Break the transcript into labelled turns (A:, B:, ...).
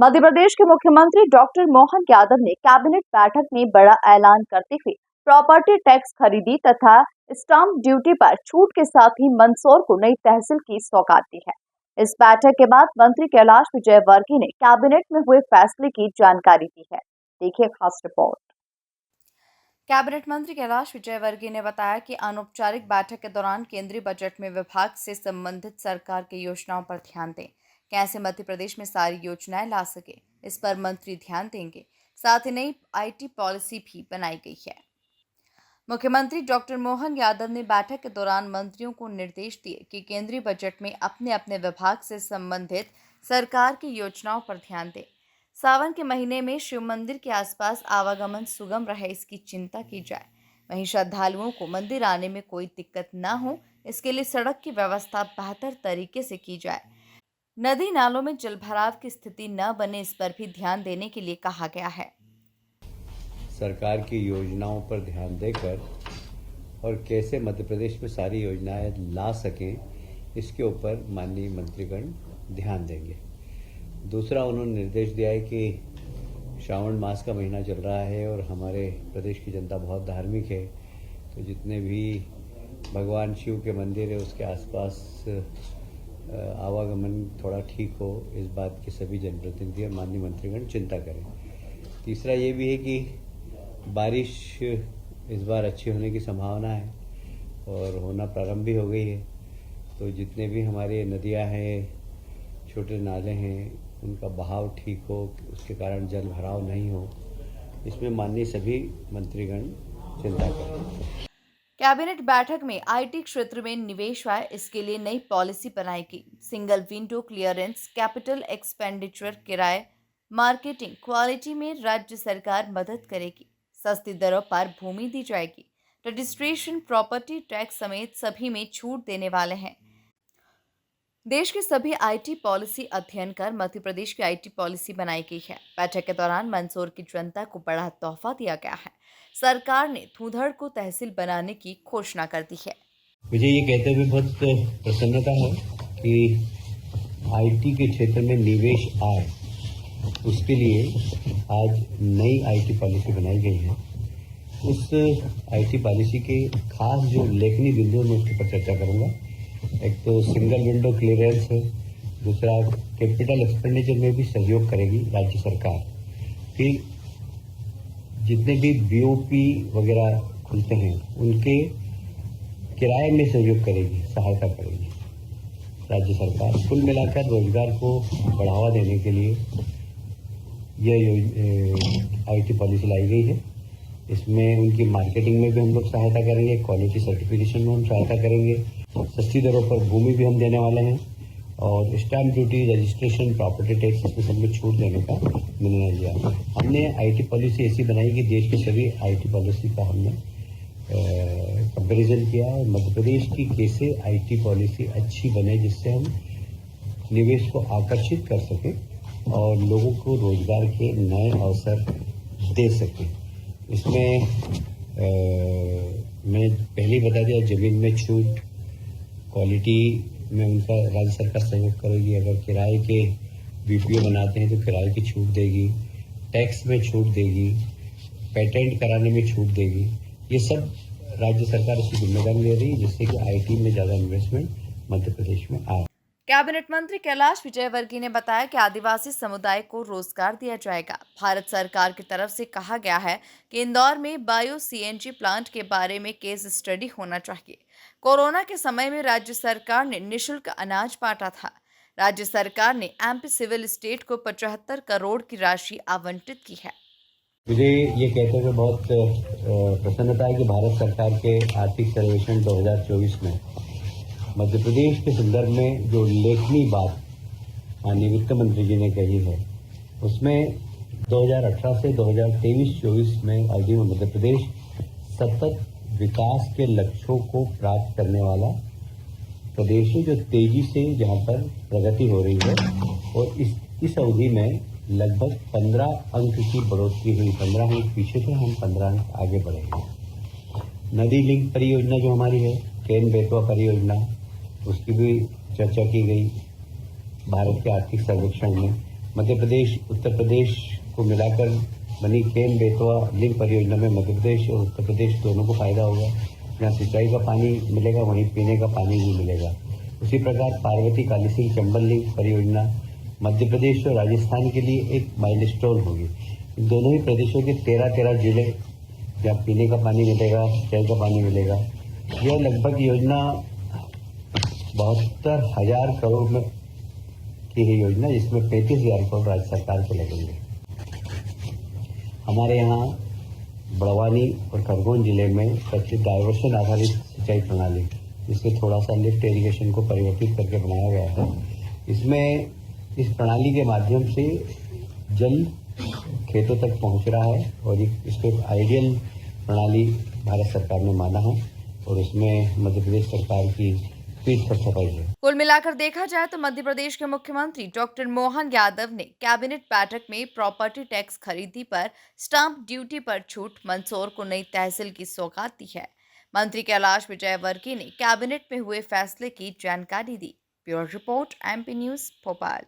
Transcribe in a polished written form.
A: मध्य प्रदेश के मुख्यमंत्री डॉक्टर मोहन यादव ने कैबिनेट बैठक में बड़ा ऐलान करते हुए प्रॉपर्टी टैक्स खरीदी तथा स्टाम्प ड्यूटी पर छूट के साथ ही मंदसौर को नई तहसील की सौगात दी है। इस बैठक के बाद मंत्री कैलाश विजयवर्गीय ने कैबिनेट में हुए फैसले की जानकारी दी है। देखिए खास रिपोर्ट।
B: कैबिनेट मंत्री कैलाश विजयवर्गीय ने बताया कि अनौपचारिक बैठक के दौरान केंद्रीय बजट में विभाग से संबंधित सरकार की योजनाओं पर ध्यान दें, कैसे मध्य प्रदेश में सारी योजनाएं ला सके, इस पर मंत्री ध्यान देंगे। साथ ही नई आईटी पॉलिसी भी बनाई गई है। मुख्यमंत्री डॉक्टर मोहन यादव ने बैठक के दौरान मंत्रियों को निर्देश दिए कि केंद्रीय बजट में अपने अपने विभाग से संबंधित सरकार की योजनाओं पर ध्यान दें। सावन के महीने में शिव मंदिर के आसपास आवागमन सुगम रहे, इसकी चिंता की जाए। वहीं श्रद्धालुओं को मंदिर आने में कोई दिक्कत न हो, इसके लिए सड़क की व्यवस्था बेहतर तरीके से की जाए। नदी नालों में जलभराव की स्थिति न बने, इस पर भी ध्यान देने के लिए कहा गया है।
C: सरकार की योजनाओं पर ध्यान देकर और कैसे मध्य प्रदेश में सारी योजनाएं ला सकें, इसके ऊपर माननीय मंत्रीगण ध्यान देंगे। दूसरा, उन्होंने निर्देश दिया है कि श्रावण मास का महीना चल रहा है और हमारे प्रदेश की जनता बहुत धार्मिक है, तो जितने भी भगवान शिव के मंदिर है उसके आसपास आवागमन थोड़ा ठीक हो, इस बात की सभी जनप्रतिनिधि और माननीय मंत्रीगण चिंता करें। तीसरा ये भी है कि बारिश इस बार अच्छी होने की संभावना है और होना प्रारंभ भी हो गई है, तो जितने भी हमारे नदियां हैं, छोटे नाले हैं, उनका बहाव ठीक हो, उसके कारण जल भराव नहीं हो, इसमें माननीय सभी मंत्रीगण चिंता करें।
B: कैबिनेट बैठक में आईटी क्षेत्र में निवेश आए, इसके लिए नई पॉलिसी बनाएगी। Single window clearance, capital expenditure, किराए, मार्केटिंग, क्वालिटी में राज्य सरकार मदद करेगी। सस्ती दरों पर भूमि दी जाएगी। रजिस्ट्रेशन, प्रॉपर्टी टैक्स समेत सभी में छूट देने वाले हैं। देश की सभी आईटी पॉलिसी अध्ययन कर मध्य प्रदेश की आईटी पॉलिसी बनाई गई है। बैठक के दौरान मंदसौर की जनता को बड़ा तोहफा दिया गया है। सरकार ने धूधड़ को तहसील बनाने की घोषणा कर दी है।
C: मुझे ये कहते हुए बहुत प्रसन्नता है कि आईटी के क्षेत्र में निवेश आए, उसके लिए आज नई आईटी पॉलिसी बनाई गई है। उस आईटी पॉलिसी के खास जो लेखनी बिंदु मैं उसके पर चर्चा करूंगा। एक तो सिंगल विंडो क्लियरेंस है, दूसरा कैपिटल एक्सपेंडिचर में भी सहयोग करेगी राज्य सरकार। फिर जितने भी बीओपी वगैरह खुलते हैं उनके किराए में सहयोग करेगी, सहायता करेगी राज्य सरकार। कुल मिलाकर रोजगार को बढ़ावा देने के लिए यह आईटी पॉलिसी लाई गई है। इसमें उनकी मार्केटिंग में भी हम लोग सहायता करेंगे, क्वालिटी सर्टिफिकेशन में हम सहायता करेंगे, सस्ती दरों पर भूमि भी हम देने वाले हैं और stamp duty, registration, property tax, इसमें सब में छूट देने का निर्णय लिया। हमने आईटी पॉलिसी ऐसी बनाई कि देश की सभी आईटी पॉलिसी का हमने कंपैरिजन किया और मध्य प्रदेश की कैसे आईटी पॉलिसी अच्छी बने जिससे हम निवेश को आकर्षित कर सकें और लोगों को रोजगार के नए अवसर दे सकें। इसमें मैंने पहले ही बता दिया, जमीन में छूट, क्वालिटी में उनका राज्य सरकार सहयोग करेगी। अगर किराए के बीपीओ बनाते हैं तो किराए की छूट देगी, टैक्स में छूट देगी, पेटेंट कराने में छूट देगी। ये सब राज्य सरकार इसकी जिम्मेदारी ले रही है जिससे कि आईटी में ज़्यादा इन्वेस्टमेंट मध्य प्रदेश में आए।
B: कैबिनेट मंत्री कैलाश विजयवर्गीय ने बताया कि आदिवासी समुदाय को रोजगार दिया जाएगा। भारत सरकार की तरफ से कहा गया है कि इंदौर में बायो सीएनजी प्लांट के बारे में केस स्टडी होना चाहिए। कोरोना के समय में राज्य सरकार ने निःशुल्क अनाज बांटा था। राज्य सरकार ने एमपी सिविल स्टेट को 75 करोड़ की राशि आवंटित की है।
C: मुझे ये कहते हुए बहुत प्रसन्नता है कि भारत सरकार के आर्थिक सर्वेक्षण 2024 में मध्य प्रदेश के संदर्भ में जो लेखनी बात माननीय वित्त मंत्री जी ने कही है, उसमें 2018 से 2023-24 में अवधि में मध्य प्रदेश सतत विकास के लक्ष्यों को प्राप्त करने वाला प्रदेश है, जो तेजी से जहां पर प्रगति हो रही है और इस अवधि में लगभग 15 अंक की बढ़ोतरी हुई। 15 अंक पीछे थे, हम 15 अंक आगे बढ़े हैं। नदी लिंक परियोजना जो हमारी है, केन बेतवा परियोजना, उसकी भी चर्चा की गई भारत के आर्थिक सर्वेक्षण में। मध्य प्रदेश उत्तर प्रदेश को मिलाकर बनी केन बेतवा लिंक परियोजना में मध्य प्रदेश और उत्तर प्रदेश दोनों को फायदा होगा। जहाँ सिंचाई का पानी मिलेगा वहीं पीने का पानी भी मिलेगा। उसी प्रकार पार्वती कालीसिंह चंबल लिंक परियोजना मध्य प्रदेश और राजस्थान के लिए एक माइलस्टोन होगी। इन दोनों ही प्रदेशों के 13 जिले जहाँ पीने का पानी मिलेगा, सिंचाई का पानी मिलेगा। यह लगभग योजना 72,000 करोड़ में की है योजना, जिसमें 35,000 करोड़ राज्य सरकार के लगेंगे। हमारे यहाँ बड़वानी और खरगोन जिले में सबसे डाइवर्शन आधारित सिंचाई प्रणाली, जिसमें थोड़ा सा लिफ्ट इरिगेशन को परिवर्तित करके बनाया गया है। इसमें इस प्रणाली के माध्यम से जल खेतों तक पहुंच रहा है और इसको एक आइडियल प्रणाली भारत सरकार ने माना है और उसमें मध्य प्रदेश सरकार की पीठ पर सफाई है।
B: कुल मिलाकर देखा जाए तो मध्य प्रदेश के मुख्यमंत्री डॉक्टर मोहन यादव ने कैबिनेट बैठक में प्रॉपर्टी टैक्स खरीदी पर स्टाम्प ड्यूटी पर छूट मंदसौर को नई तहसील की सौगात दी है। मंत्री कैलाश विजयवर्गीय ने कैबिनेट में हुए फैसले की जानकारी दी। Bureau report, MP news, Bhopal.